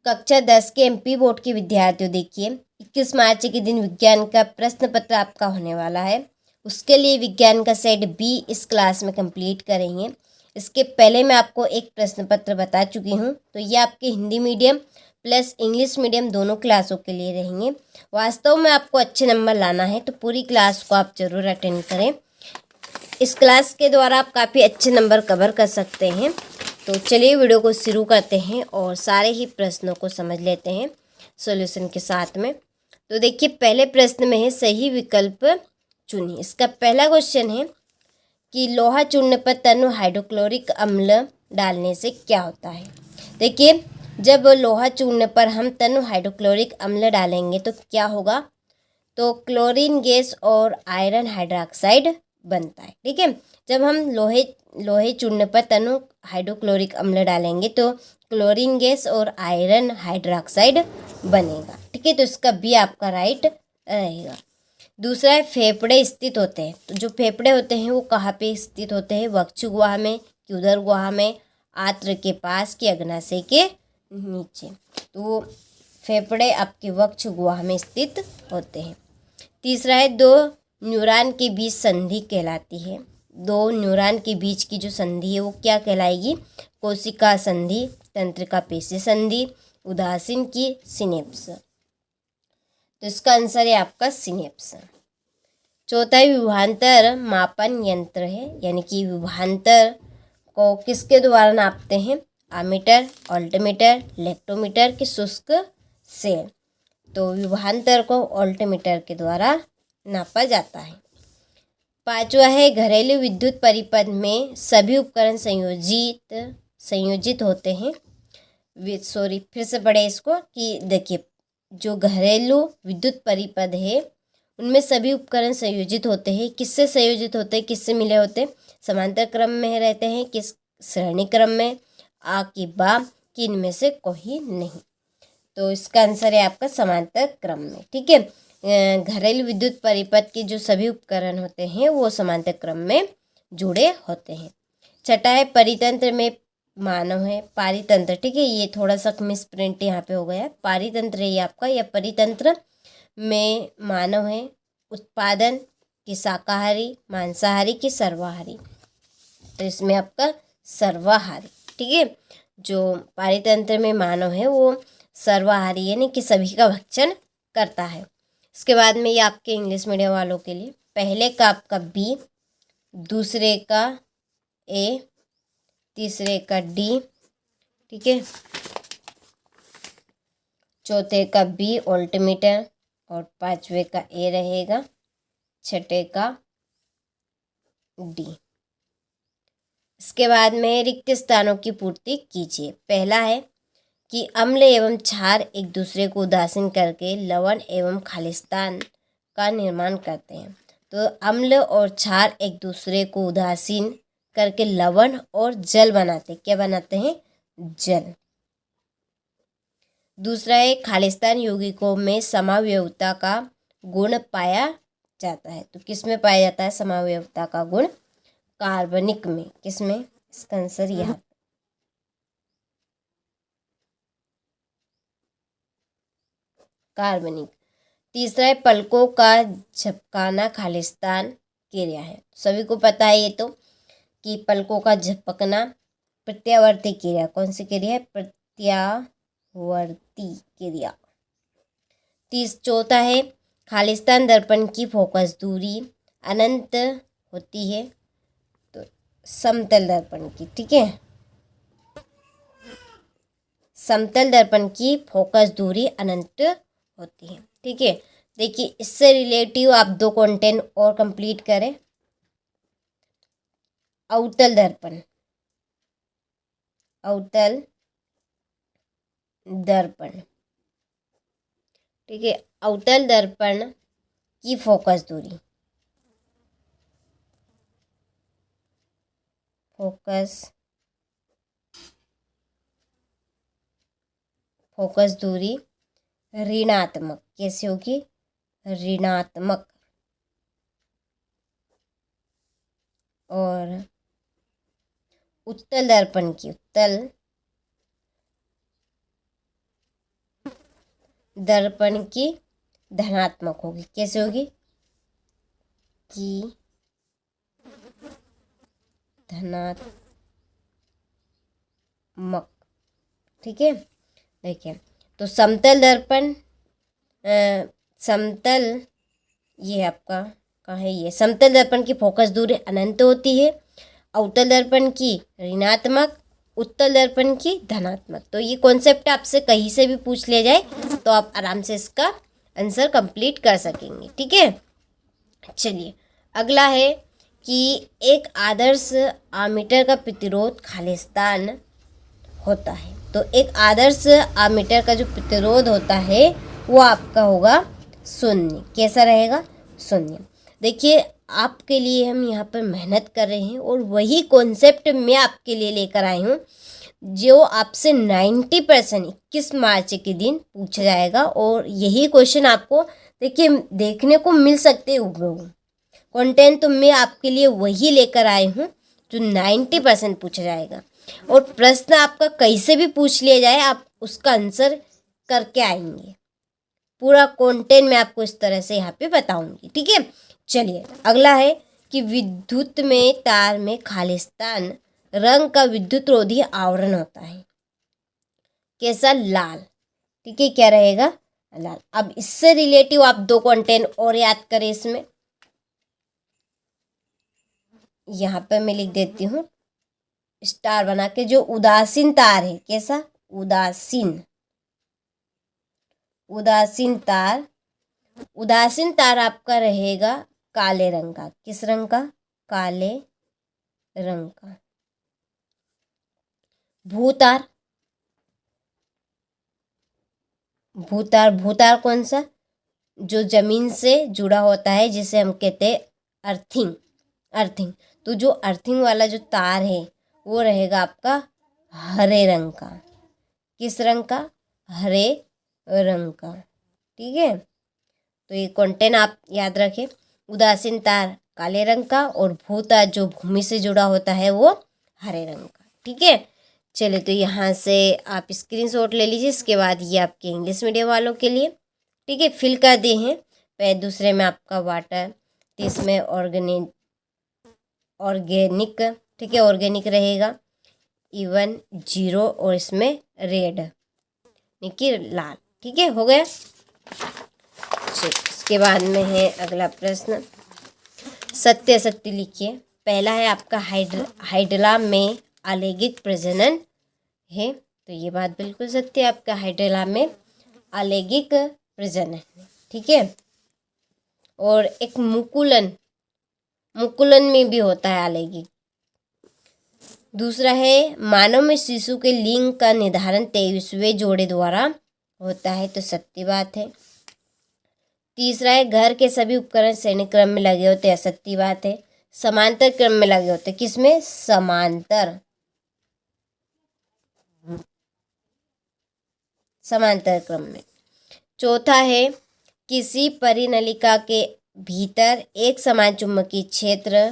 कक्षा 10 के MP board के विद्यार्थियों, देखिए 21 मार्च के दिन विज्ञान का प्रश्न पत्र आपका होने वाला है। उसके लिए विज्ञान का सेट बी इस क्लास में कंप्लीट करेंगे। इसके पहले मैं आपको एक प्रश्न पत्र बता चुकी हूँ, तो ये आपके Hindi medium plus English medium दोनों क्लासों के लिए रहेंगे। वास्तव में आपको अच्छे नंबर लाना है तो पूरी क्लास को आप जरूर अटेंड करें। इस क्लास के द्वारा आप काफ़ी अच्छे नंबर कवर कर सकते हैं। तो चलिए वीडियो को शुरू करते हैं और सारे ही प्रश्नों को समझ लेते हैं सॉल्यूशन के साथ में। तो देखिए पहले प्रश्न में है सही विकल्प चुनिए। इसका पहला क्वेश्चन है कि लोहा चूर्ण पर तनु हाइड्रोक्लोरिक अम्ल डालने से क्या होता है। देखिए जब लोहा चूर्ण पर हम तनु हाइड्रोक्लोरिक अम्ल डालेंगे तो क्या होगा, तो क्लोरीन गैस और आयरन हाइड्रोक्साइड बनता है। ठीक है, जब हम लोहे चूर्ण पर तनु हाइड्रोक्लोरिक अम्ल डालेंगे तो क्लोरीन गैस और आयरन हाइड्रोक्साइड बनेगा। ठीक है, तो इसका बी आपका राइट रहेगा। दूसरा है फेफड़े स्थित होते हैं। तो जो फेफड़े होते हैं वो कहाँ पे स्थित होते हैं, वक्षु गुहा में कि उदर गुहा में, आंत्र के पास कि अग्नाशय के नीचे। तो फेफड़े आपके वक्षु गुहा में स्थित होते हैं। तीसरा है दो न्यूरॉन के बीच संधि कहलाती है। दो न्यूरॉन के बीच की जो संधि है वो क्या कहलाएगी, कोशिका संधि, तंत्रिका पेशी संधि, उदासीन की सिनेप्स। तो इसका आंसर है आपका सिनेप्स। चौथा विभवांतर मापन यंत्र है, यानी कि विभवांतर को किसके द्वारा नापते हैं, आमीटर, ऑल्टमीटर, लेक्टोमीटर की शुष्क से। तो विभवांतर को ऑल्टमीटर के द्वारा नापा जाता है। पांचवा है घरेलू विद्युत परिपथ में सभी उपकरण संयोजित होते हैं। फिर से पढ़े इसको कि देखिए जो घरेलू विद्युत परिपथ है उनमें सभी उपकरण संयोजित होते हैं। किससे संयोजित होते हैं, किससे मिले होते हैं, समांतर क्रम में रहते हैं, किस श्रेणी क्रम में, आ कि बा कि इनमें से कोई नहीं। तो इसका आंसर है आपका समांतर क्रम में। ठीक है, घरेलू विद्युत परिपथ के जो सभी उपकरण होते हैं वो समांतर क्रम में जुड़े होते हैं। छठा है परितंत्र में मानव है, पारितंत्र। ठीक है, ये थोड़ा सा मिस प्रिंट यहाँ पे हो गया है, पारितंत्र है ये आपका, या परितंत्र में मानव है, उत्पादन की शाकाहारी, मांसाहारी की सर्वाहारी। तो इसमें आपका सर्वाहारी। ठीक है, जो पारितंत्र में मानव है वो सर्वाहारी यानी कि सभी का भक्षण करता है। इसके बाद में ये आपके इंग्लिश मीडियम वालों के लिए पहले का आपका बी, दूसरे का ए, तीसरे का डी, ठीक है, चौथे का बी ऑल्टमीटर और पांचवे का ए रहेगा, छठे का डी। इसके बाद में रिक्त स्थानों की पूर्ति कीजिए। पहला है कि अम्ल एवं क्षार एक दूसरे को उदासीन करके लवण एवं खालिस्तान का निर्माण करते हैं। तो अम्ल और क्षार एक दूसरे को उदासीन करके लवण और जल बनाते हैं। क्या बनाते हैं, जल। दूसरा है खालिस्तान यौगिकों में समावयवता का गुण पाया जाता है। तो किस में पाया जाता है समावयवता का गुण, कार्बनिक में। किस में, इसका आंसर यहाँ कार्बनिक। तीसरा है पलकों का झपकाना खालिस्तान क्रिया है। सभी को पता है ये तो कि पलकों का झपकना प्रत्यावर्ती क्रिया, कौन सी क्रिया है, प्रत्यावर्ती क्रिया। चौथा है खालिस्तान दर्पण की फोकस दूरी अनंत होती है, तो समतल दर्पण की। ठीक है, समतल दर्पण की फोकस दूरी अनंत होती है। ठीक है, देखिए इससे रिलेटिव आप दो कंटेंट और कंप्लीट करें। अवतल दर्पण, अवतल दर्पण, ठीक है, अवतल दर्पण की फोकस दूरी, फोकस दूरी ऋणात्मक, कैसे होगी, ऋणात्मक। और उत्तल दर्पण की, उत्तल दर्पण की धनात्मक होगी। कैसे होगी? कि धनात्मक। ठीक है, देखिए तो समतल दर्पण समतल, ये आपका कहाँ है, ये समतल दर्पण की फोकस दूरी अनंत होती है, अवतल दर्पण की ऋणात्मक, उत्तल दर्पण की धनात्मक। तो ये कॉन्सेप्ट आपसे कहीं से भी पूछ लिया जाए तो आप आराम से इसका आंसर कंप्लीट कर सकेंगे। ठीक है, चलिए अगला है कि एक आदर्श आमीटर का प्रतिरोध खालिस्तान होता है। तो एक आदर्श आमीटर का जो प्रतिरोध होता है वो आपका होगा शून्य। कैसा रहेगा? शून्य। देखिए आपके लिए हम यहाँ पर मेहनत कर रहे हैं और वही कॉन्सेप्ट मैं आपके लिए लेकर आई हूँ जो आपसे 90% 21 मार्च के दिन पूछा जाएगा। और यही क्वेश्चन आपको देखिए देखने को मिल सकते हैं हुबहू। कंटेंट तो मैं आपके लिए वही लेकर आई हूँ जो 90% पूछा जाएगा। और प्रश्न आपका कैसे भी पूछ लिया जाए आप उसका आंसर करके आएंगे। पूरा कंटेंट मैं आपको इस तरह से यहाँ पे बताऊंगी। ठीक है, चलिए अगला है कि विद्युत में तार में खालिस्तान रंग का विद्युत रोधी आवरण होता है। कैसा? लाल। ठीक है, क्या रहेगा? लाल। अब इससे रिलेटिव आप दो कंटेंट और याद करें इसमें। यहाँ पर मैं लिख देती हूँ स्टार बना के, जो उदासीन तार है। कैसा? उदासीन। उदासीन तार, उदासीन तार आपका रहेगा काले रंग का। किस रंग का? काले रंग का। भूतार, भूतार, भूतार कौन सा? जो जमीन से जुड़ा होता है जिसे हम कहते हैं अर्थिंग। अर्थिंग, तो जो अर्थिंग वाला जो तार है वो रहेगा आपका हरे रंग का। किस रंग का? हरे रंग का। ठीक है, तो ये कंटेंट आप याद रखें। उदासीन तार काले रंग का और भूतार जो भूमि से जुड़ा होता है वो हरे रंग का। ठीक है, चलिए तो यहाँ से आप स्क्रीनशॉट ले लीजिए। इसके बाद ये आपके इंग्लिश मीडियम वालों के लिए। ठीक है, फिल कर दिए हैं। पहले दूसरे में आपका वाटर, तीसरे में ऑर्गेनिक। ठीक है, ऑर्गेनिक रहेगा। इवन 0 और इसमें रेड निकी लाल। ठीक है, हो गया। इसके बाद में है अगला प्रश्न, सत्य असत्य लिखिए। पहला है आपका हाइड्रा में आलैंगिक प्रजनन है। तो ये बात बिल्कुल सत्य है, आपका हाइड्रा में आलैंगिक प्रजनन है। ठीक है, और एक मुकुलन, मुकुलन में भी होता है आलैंगिक। दूसरा है मानव में शिशु के लिंग का निर्धारण 23वें जोड़े द्वारा होता है। तो सत्य बात है। तीसरा है घर के सभी उपकरण श्रेणी क्रम में लगे होते हैं। असत्य बात है। समांतर क्रम में लगे होते हैं। किसमें? समांतर, समांतर क्रम में। चौथा है किसी परिनलिका के भीतर एक समान चुंबकीय क्षेत्र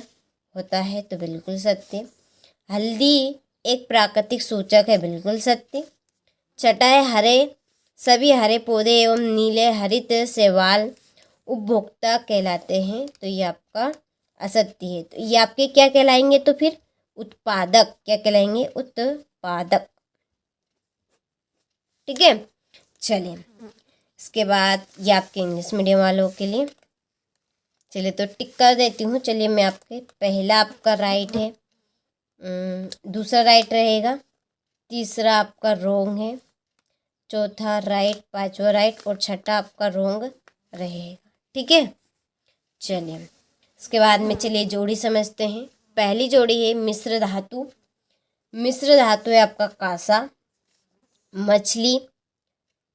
होता है। तो बिल्कुल सत्य। हल्दी एक प्राकृतिक सूचक है। बिल्कुल सत्य। छठा है हरे सभी हरे पौधे एवं नीले हरित शैवाल उपभोक्ता कहलाते हैं। तो ये आपका असत्य है। तो ये आपके क्या कहलाएंगे? तो फिर उत्पादक। क्या कहलाएंगे? उत्पादक। ठीक है, चलिए इसके बाद ये आपके इंग्लिश मीडियम वालों के लिए। चलिए तो टिक कर देती हूँ। चलिए मैं आपके पहला आपका राइट है, दूसरा राइट रहेगा, तीसरा आपका रोंग है, चौथा राइट, पांचवा राइट और छठा आपका रोंग रहेगा। ठीक है, चलिए इसके बाद में चलिए जोड़ी समझते हैं। पहली जोड़ी है मिश्र धातु। मिश्र धातु है आपका कांसा। मछली,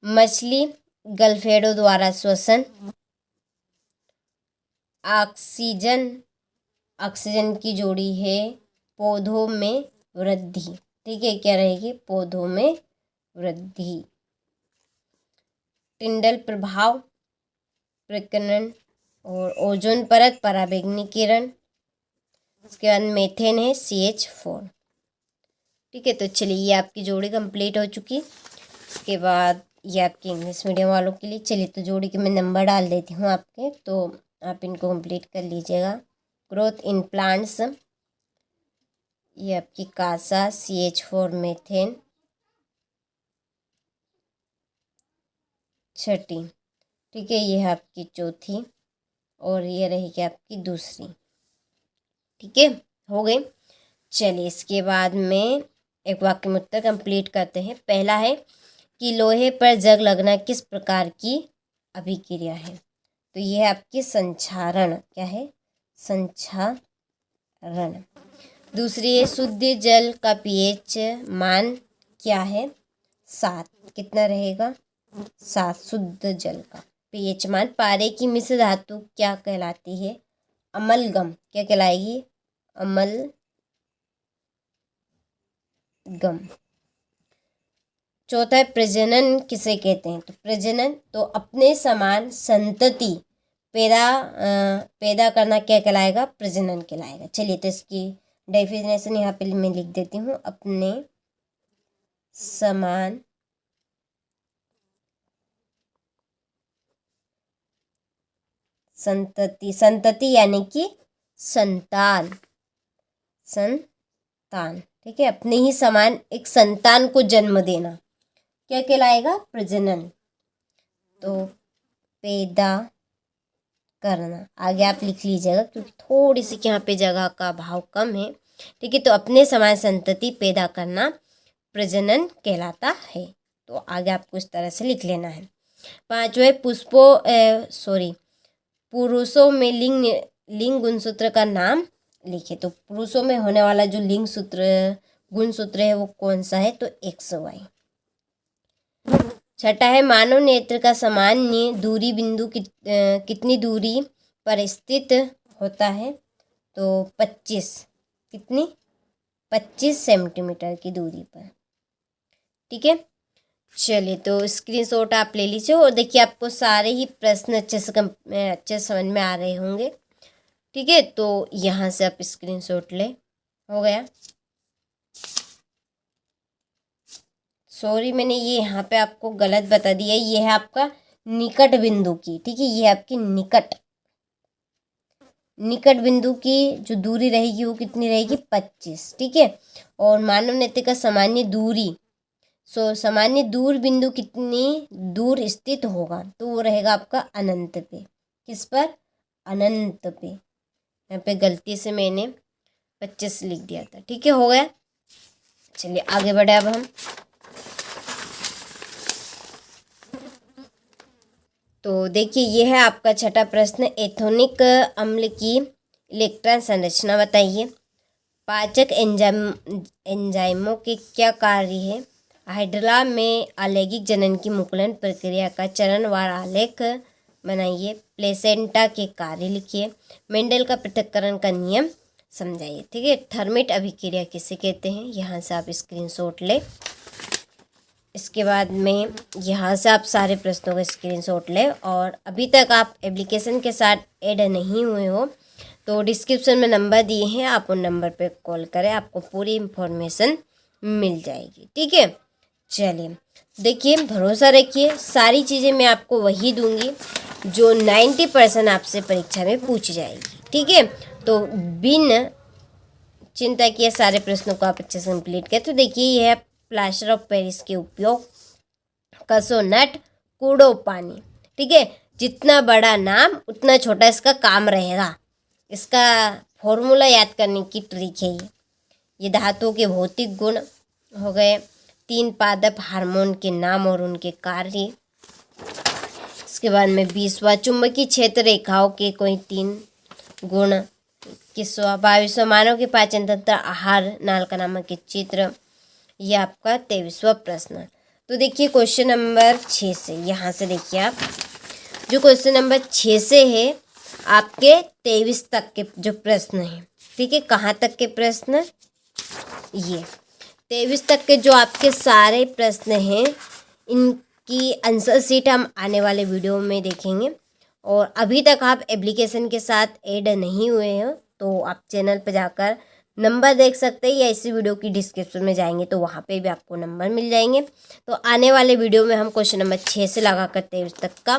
मछली गलफेडो द्वारा श्वसन। ऑक्सीजन, ऑक्सीजन की जोड़ी है पौधों में वृद्धि। ठीक है, क्या रहेगी? पौधों में वृद्धि। टिंडल प्रभाव, प्रकीर्णन और ओजोन परत, पराबैंगनी किरण। उसके बाद मेथेन है CH4। ठीक है, तो चलिए ये आपकी जोड़ी कंप्लीट हो चुकी। इसके बाद ये आपके इंग्लिश मीडियम वालों के लिए। चलिए तो जोड़ी के मैं नंबर डाल देती हूँ आपके, तो आप इनको कंप्लीट कर लीजिएगा। ग्रोथ इन प्लांट्स, ये आपकी कासा CH4 मीथेन, छठी, ठीक है, ये है आपकी चौथी, और ये रहेगी आपकी दूसरी। ठीक है, हो गए। चलिए इसके बाद में एक वाक्य में उत्तर कंप्लीट करते हैं। पहला है कि लोहे पर जंग लगना किस प्रकार की अभिक्रिया है, तो ये है आपकी संक्षारण। क्या है? संक्षारण। दूसरी है शुद्ध जल का pH मान क्या है? 7। कितना रहेगा? 7 शुद्ध जल का pH मान। पारे की मिश्र धातु क्या कहलाती है? अमलगम। क्या कहलाएगी? अमलगम। चौथा है प्रजनन किसे कहते हैं? तो प्रजनन तो अपने समान संतति पैदा करना क्या कहलाएगा? प्रजनन कहलाएगा। चलिए तो इसकी डेफिनेशन यहाँ पे मैं लिख देती हूँ। अपने समान संतति, संतति यानी कि संतान, संतान, ठीक है, अपने ही समान एक संतान को जन्म देना क्या कहलाएगा? प्रजनन। तो पैदा करना आगे आप लिख लीजिएगा क्योंकि थोड़ी सी यहाँ पे जगह का भाव कम है। ठीक है, तो अपने समान संतति पैदा करना प्रजनन कहलाता है। तो आगे आपको इस तरह से लिख लेना है। पांचवें पुरुषों में लिंग गुणसूत्र का नाम लिखे। तो पुरुषों में होने वाला जो लिंग गुणसूत्र है वो कौन सा है? तो XY। छठा है मानव नेत्र का सामान्य दूरी बिंदु कितनी दूरी पर स्थित होता है? तो 25। कितनी? 25 सेंटीमीटर की दूरी पर। ठीक है, चलिए तो स्क्रीनशॉट आप ले लीजिए और देखिए आपको सारे ही प्रश्न अच्छे समझ में आ रहे होंगे। ठीक है, तो यहाँ से आप स्क्रीनशॉट ले। हो गया? सॉरी, मैंने ये यहाँ पे आपको गलत बता दिया। ये है आपका निकट बिंदु की, ठीक है, ये है आपकी निकट बिंदु की जो दूरी रहेगी वो कितनी रहेगी? 25। ठीक है, और मानव नेत्र का सामान्य दूरी, सामान्य दूर बिंदु कितनी दूर स्थित होगा? तो वो रहेगा आपका अनंत पे। किस पर? अनंत पे। यहाँ पे गलती से मैंने 25 लिख दिया था। ठीक है, हो गया। चलिए आगे बढ़े अब हम। तो देखिए ये है आपका छठा प्रश्न। एथोनिक अम्ल की इलेक्ट्रॉन संरचना बताइए। पाचक एंजाइमों के क्या कार्य है? हाइड्रा में अलैंगिक जनन की मुकुलन प्रक्रिया का चरणवार आलेख बनाइए। प्लेसेंटा के कार्य लिखिए। मेंडल का पृथक्करण का नियम समझाइए। ठीक है, थर्मिट अभिक्रिया किसे कहते हैं? यहाँ से आप स्क्रीनशॉट ले। इसके बाद में यहाँ से आप सारे प्रश्नों का स्क्रीनशॉट ले। और अभी तक आप एप्लीकेशन के साथ ऐड नहीं हुए हो तो डिस्क्रिप्शन में नंबर दिए हैं, आप उन नंबर पे कॉल करें, आपको पूरी इन्फॉर्मेशन मिल जाएगी। ठीक है, चलिए देखिए, भरोसा रखिए, सारी चीज़ें मैं आपको वही दूंगी जो 90% आपसे परीक्षा में पूछी जाएगी। ठीक है, तो बिन चिंता किए सारे प्रश्नों को आप अच्छे से कंप्लीट करें। तो देखिए ये है प्लास्टर ऑफ पेरिस के उपयोग, कसो नट, कूड़ो पानी। ठीक है, जितना बड़ा नाम उतना छोटा इसका काम रहेगा। इसका फॉर्मूला याद करने की ट्रिक है ये धातुओं के भौतिक गुण हो गए। 3 पादप हार्मोन के नाम और उनके कार्य। इसके बाद में 20वां चुंबकीय क्षेत्र रेखाओं के कोई 3 गुण। 22वां मानव के पाचन तंत्र आहार नालिका नामक के चित्र। ये आपका 23वां प्रश्न। तो देखिए क्वेश्चन नंबर 6 से, यहाँ से देखिए आप जो क्वेश्चन नंबर 6 से है आपके 23 तक के जो प्रश्न हैं। ठीक है, कहाँ तक के प्रश्न? ये 23 तक के जो आपके सारे प्रश्न हैं इनकी आंसर शीट हम आने वाले वीडियो में देखेंगे। और अभी तक आप एप्लीकेशन के साथ ऐड नहीं हुए हैं तो आप चैनल पर जाकर नंबर देख सकते हैं, या इसी वीडियो की डिस्क्रिप्शन में जाएंगे तो वहाँ पे भी आपको नंबर मिल जाएंगे। तो आने वाले वीडियो में हम क्वेश्चन नंबर 6 से लगा कर 23 तक का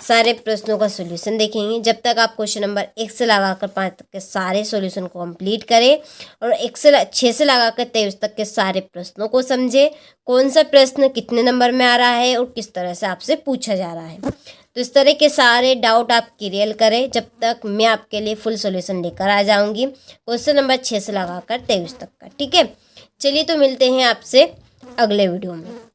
सारे प्रश्नों का सोल्यूशन देखेंगे। जब तक आप क्वेश्चन नंबर 1 से लगा कर 5 तक के सारे सोल्यूशन को कंप्लीट करें और 6 से लगा कर 23 तक के सारे प्रश्नों को समझे, कौन सा प्रश्न कितने नंबर में आ रहा है और किस तरह से आपसे पूछा जा रहा है। तो इस तरह के सारे डाउट आप क्लियर करें जब तक मैं आपके लिए फुल सॉल्यूशन लेकर आ जाऊंगी क्वेश्चन नंबर 6 से लगाकर 23 तक का। ठीक है, चलिए तो मिलते हैं आपसे अगले वीडियो में।